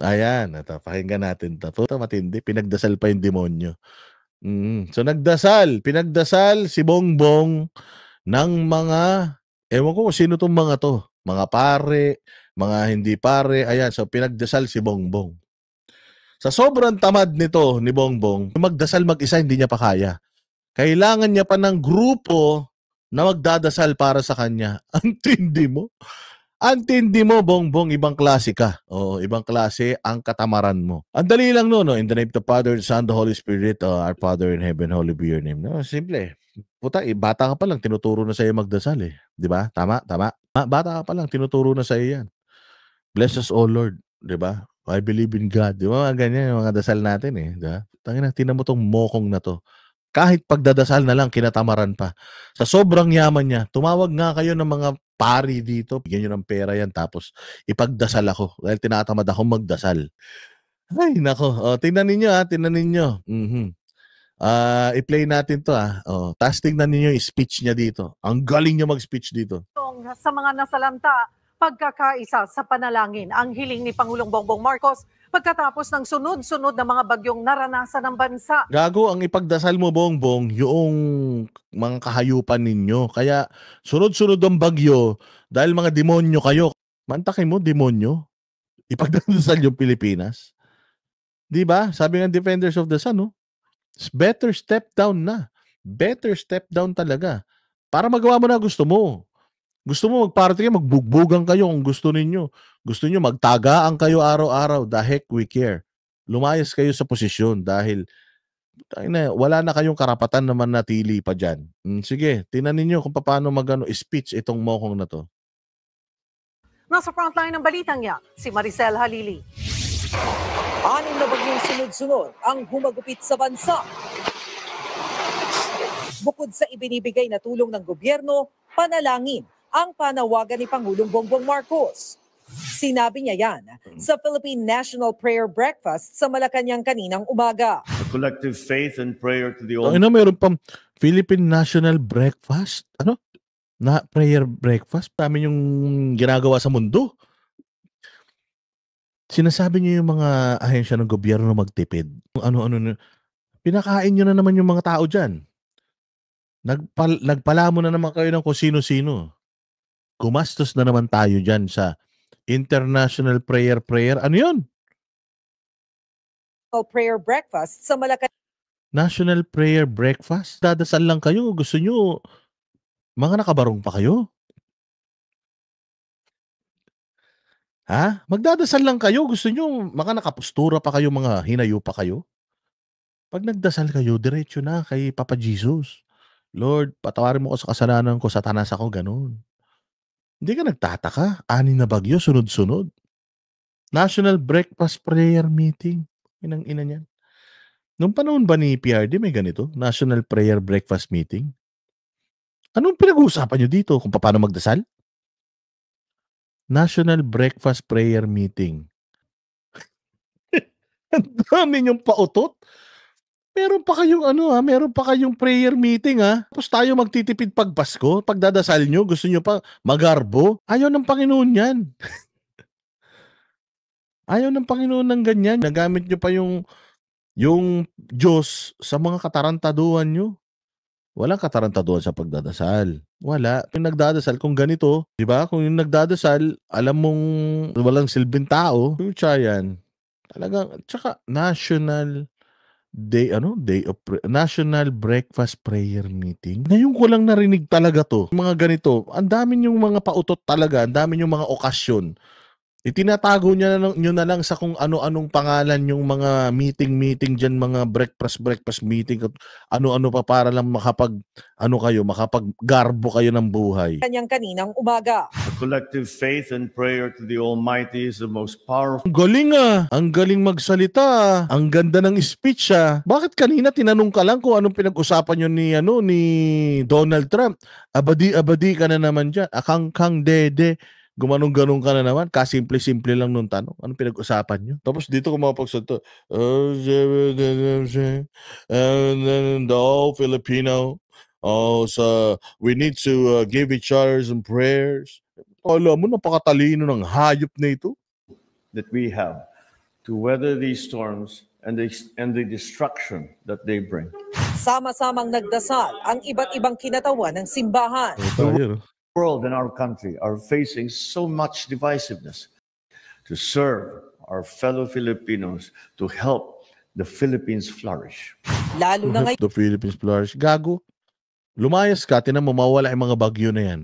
Ayan, ito pakinggan natin 'to. Puta matindi, pinagdasal pa yung demonyo. So pinagdasal si Bongbong ng mga ewan ko kung sino 'tong mga 'to, mga pare, mga hindi pare, ayan. So pinagdasal si Bongbong. Sa sobrang tamad nito ni Bongbong, magdasal mag-isa hindi niya pa kaya. Kailangan niya pa ng grupo na magdadasal para sa kanya. Ang tindi mo. Ang tindi mo, Bongbong, ibang klase ka. Oo, ibang klase ang katamaran mo. Ang dali lang no, no? In the name of the Father, the Son, the Holy Spirit, our Father in heaven, holy be your name. No, simple. Puta, bata ka pa lang, tinuturo na sa'yo magdasal eh. Di ba? Tama, tama. Bata ka pa lang, tinuturo na sa'yo yan. Bless us, O Lord. Di ba? I believe in God. Di ba? Mga ganyan yung mga dasal natin eh. Di ba? Tangina, tinan mo tong mokong na to. Kahit pagdadasal na lang, kinatamaran pa. Sa sobrang yaman niya, tumawag nga kayo ng mga pari dito, bigyan nyo ng pera yan, tapos ipagdasal ako. Dahil tinatamad ako magdasal. Ay, nako. Tingnan ninyo tingnan ninyo. I-play natin to tapos tingnan ninyo yung speech niya dito. Ang galing niya mag-speech dito. Sa mga nasalanta, pagkakaisa sa panalangin ang hiling ni Pangulong Bongbong Marcos pagkatapos ng sunod-sunod na mga bagyong naranasan ng bansa. Gago, ang ipagdasal mo, Bongbong, yung mga kahayupan ninyo. Kaya sunod-sunod ang bagyo dahil mga demonyo kayo. Mantakin mo, demonyo. Ipagdasal yung Pilipinas. Di ba? Sabi ng Defenders of the Sun, better step down na. Better step down talaga. Para magawa mo na gusto mo. Gusto mo magparty kayo, magbugbugan kayo kung gusto ninyo. Gusto niyo magtagaan kayo araw-araw. The heck we care. Lumayas kayo sa posisyon dahil wala na kayong karapatan na manatili pa dyan. Sige, tingnan ninyo kung paano speech itong mokong na to. Nasa frontline ng balitang yan, si Maricel Halili. 6 na bagyong sunod-sunod ang humagupit sa bansa. Bukod sa ibinibigay na tulong ng gobyerno, panalangin ang panawagan ni Pangulong Bongbong Marcos. Sinabi niya yan sa Philippine National Prayer Breakfast sa Malacanang kaninang umaga. The collective faith and prayer to the Almighty. Meron pang Philippine National Breakfast? Na prayer breakfast? Dami yung ginagawa sa mundo. Sinasabi niyo yung mga ahensya ng gobyerno magtipid. Ano, pinakain niyo na naman yung mga tao dyan. Nagpala mo na naman kayo ng kung sino-sino. Gumastos na naman tayo dyan sa International Prayer. Ano yun? Prayer Breakfast sa Malacanang. National Prayer Breakfast? Dadasal lang kayo. Gusto nyo, mga nakabarong pa kayo? Ha? Magdadasal lang kayo. Gusto nyo, mga nakapustura pa kayo, mga hinayo pa kayo? Pag nagdasal kayo, diretso na kay Papa Jesus. Lord, patawarin mo ko sa kasalanan ko, satanas ako, ganun. Hindi ka nagtataka, 6 na bagyo, sunod-sunod. National Breakfast Prayer Meeting. Inang-ina niyan. Noong panahon ba ni PRD may ganito? National Prayer Breakfast Meeting? Anong pinag-uusapan nyo dito kung paano magdasal? National Breakfast Prayer Meeting. Ang dami niyong pautot. Meron pa kayong prayer meeting Tapos tayo magtitipid pag Pasko, pagdadasal nyo, gusto nyo pa magarbo. Ayaw ng Panginoon yan. Ayaw ng Panginoon ng ganyan. Nagamit nyo pa yung Diyos sa mga katarantaduhan nyo. Walang katarantaduhan sa pagdadasal. Wala. Yung nagdadasal kung ganito, di ba? Kung yung nagdadasal, alam mong walang silbing tao, future yan. Talagang, tsaka National Breakfast Prayer Meeting. Ngayon ko lang narinig talaga to. Mga ganito, ang dami yung mga pautot talaga, ang dami yung mga okasyon. Itinatago nyo na lang sa kung ano-anong pangalan yung mga meeting dyan, mga breakfast meeting, ano-ano pa para lang makapag-garbo kayo ng buhay. Kanyang kaninang umaga. The collective faith and prayer to the Almighty is the most powerful. Ang galing Ang galing magsalita Ang ganda ng speech Bakit kanina tinanong ka lang kung anong pinag-usapan nyo ni Donald Trump? Abadi ka na naman dyan. Akang dede. Gumanong-ganong ka na naman. Kasimple-simple lang nung tanong. Anong pinag-usapan nyo? Tapos dito ko mapagsalita. The all Filipino. So we need to give each other some prayers. Alam mo, napakatalino ng hayop na ito. That we have to weather these storms and the destruction that they bring. Sama-samang nagdasal ang iba't ibang kinatawan ng simbahan. Tayo, no? The world and our country are facing so much divisiveness. To serve our fellow Filipinos, to help the Philippines flourish. Lalo na ngayon The Philippines flourish. Gago. Lumayas ka, tinan mo, mawala yung mga bagyo na yan.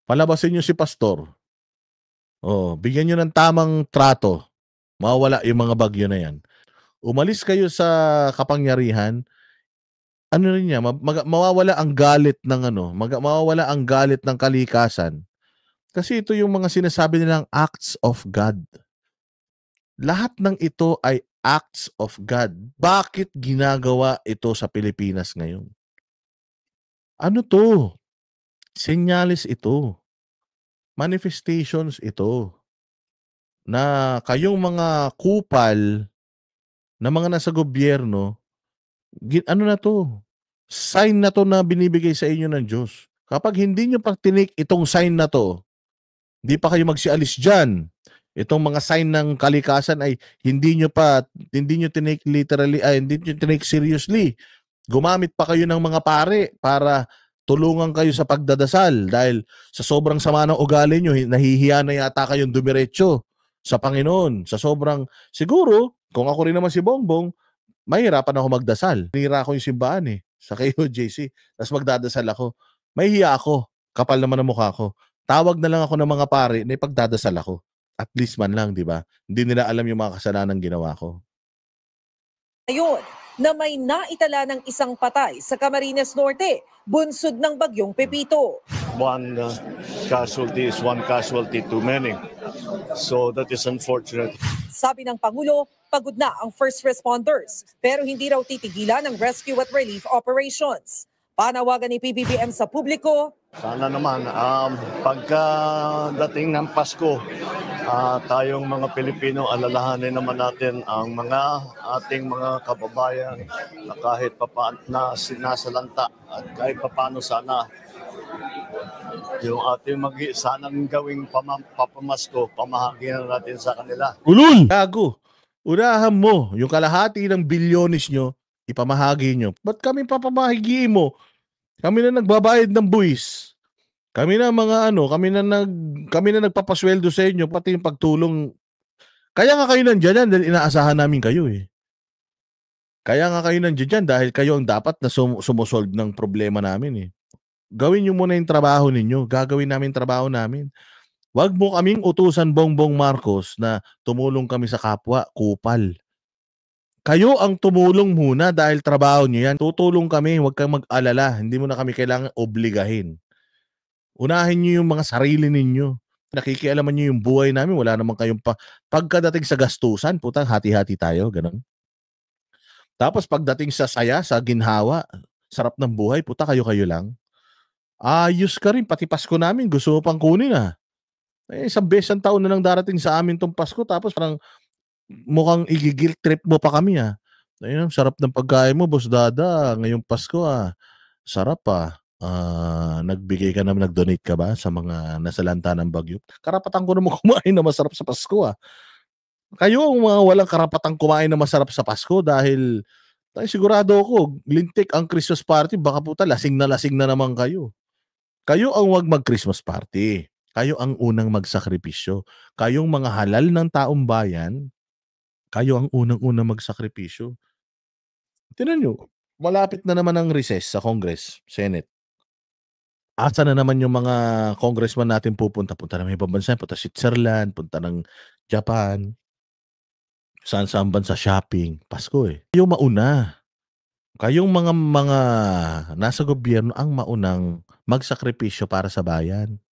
Palabasin nyo si pastor. Oh, bigyan nyo ng tamang trato. Mawala yung mga bagyo na yan. Umalis kayo sa kapangyarihan, ano rin niya, mawawala ang galit ng mawawala ang galit ng kalikasan. Kasi ito yung mga sinasabi nilang acts of God. Lahat ng ito ay acts of God. Bakit ginagawa ito sa Pilipinas ngayon? Ano to? Senyales ito. Manifestations ito. Na kayong mga kupal na mga nasa gobyerno, ano na to? Sign na to na binibigay sa inyo ng Diyos. Kapag hindi nyo pa tinik itong sign na to, hindi pa kayo magsialis dyan. Itong mga sign ng kalikasan ay hindi nyo tinik literally, hindi nyo tinik seriously. Gumamit pa kayo ng mga pare para tulungan kayo sa pagdadasal dahil sa sobrang sama ng ugali nyo, nahihiya na yata kayong dumiretso sa Panginoon. Sa sobrang, siguro, kung ako rin naman si Bongbong, mahirapan ako magdasal. Nira ako yung simbahan sa KOJC. Tapos magdadasal ako. Mahihiya ako. Kapal naman ang mukha ko. Tawag na lang ako ng mga pare na ipagdadasal ako. At least man lang, di ba? Hindi nila alam yung mga kasalanan ginawa ko. na may naitala ng isang patay sa Camarines Norte, bunsod ng bagyong Pepito. One casualty is one casualty too many. So that is unfortunate. Sabi ng Pangulo, pagod na ang first responders pero hindi raw titigilan ang rescue at relief operations. Panawagan ni PBBM sa publiko. Sana naman pagkadating ng Pasko, tayong mga Pilipino alalahanin naman natin ang mga ating mga kababayan na kahit papaano na sinasalanta at kahit papaano sana yung ating sanang gawing papamasko, pamahaginan natin sa kanila. Ulul! Gago! Unahan mo, yung kalahati ng bilyones nyo, ipamahagi nyo. Ba't kami papamahagi mo? Kami na nagbabayad ng buwis. Kami na mga kami na nagpapasweldo sa inyo, pati yung pagtulong. Kaya nga kayo nandiyan yan dahil inaasahan namin kayo Kaya nga kayo nandiyan dyan dahil kayo ang dapat na sumusolve ng problema namin Gawin nyo muna yung trabaho ninyo. Gagawin namin trabaho namin. Huwag mo kaming utusan Bongbong Marcos na tumulong kami sa kapwa, kupal. Kayo ang tumulong muna dahil trabaho nyo yan. Tutulong kami, huwag kang mag-alala. Hindi mo na kami kailangan obligahin. Unahin nyo yung mga sarili ninyo. Nakikialaman nyo yung buhay namin. Wala naman kayong pagkadating sa gastusan, putang hati-hati tayo, ganun. Tapos pagdating sa saya, sa ginhawa, sarap ng buhay, puta kayo-kayo lang. Ayos ka rin, pati Pasko namin, gusto mo pang kunin isang besang taon na lang darating sa amin tong Pasko, tapos parang mukhang igigil trip mo pa kami Ayun, sarap ng pagkain mo, Boss Dada, ngayong Pasko sarap nagbigay ka naman, nag-donate ka ba sa mga nasalanta ng bagyo? Karapatan ko naman kumain na masarap sa Pasko Kayo ang mga walang karapatang kumain na masarap sa Pasko dahil sigurado ako, lintik ang Christmas party, baka puta lasing na naman kayo. Kayo ang wag mag-Christmas party. Kayo ang unang magsakripisyo. Kayong mga halal ng taong bayan, kayo ang unang-unang magsakripisyo. Tingnan nyo, malapit na naman ang recess sa Congress, Senate. Asa na naman yung mga congressman natin pupunta? Punta na may ibang bansa, punta Switzerland, punta ng Japan. Saan bansa shopping? Pasko Kayo mauna. Kayong mga nasa gobyerno ang maunang magsakripisyo para sa bayan.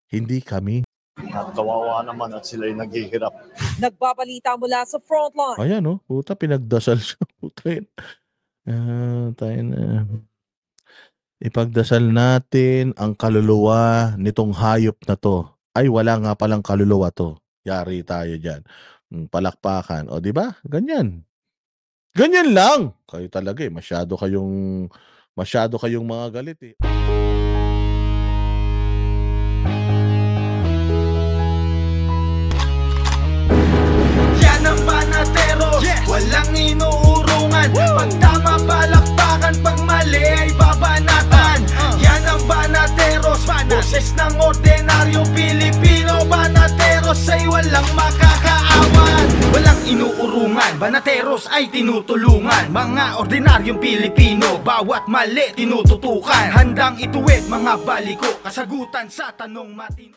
Hindi kami. Kawawa naman at sila'y naghihirap. Nagbabalita mula sa frontline. Ayan puta, pinagdasal siya. Puta tayo na. Ipagdasal natin ang kaluluwa nitong hayop na to. Ay, wala nga palang kaluluwa to. Yari tayo dyan. Palakpakan. O, di ba? Ganyan. Ganyan lang. Kayo talaga masyado kayong mga galit kababayan, banateros ay tinutulungan. Mga ordinaryong Pilipino, bawat mali tinututukan. Handang ituwid mga baliko, kasagutan sa tanong matino.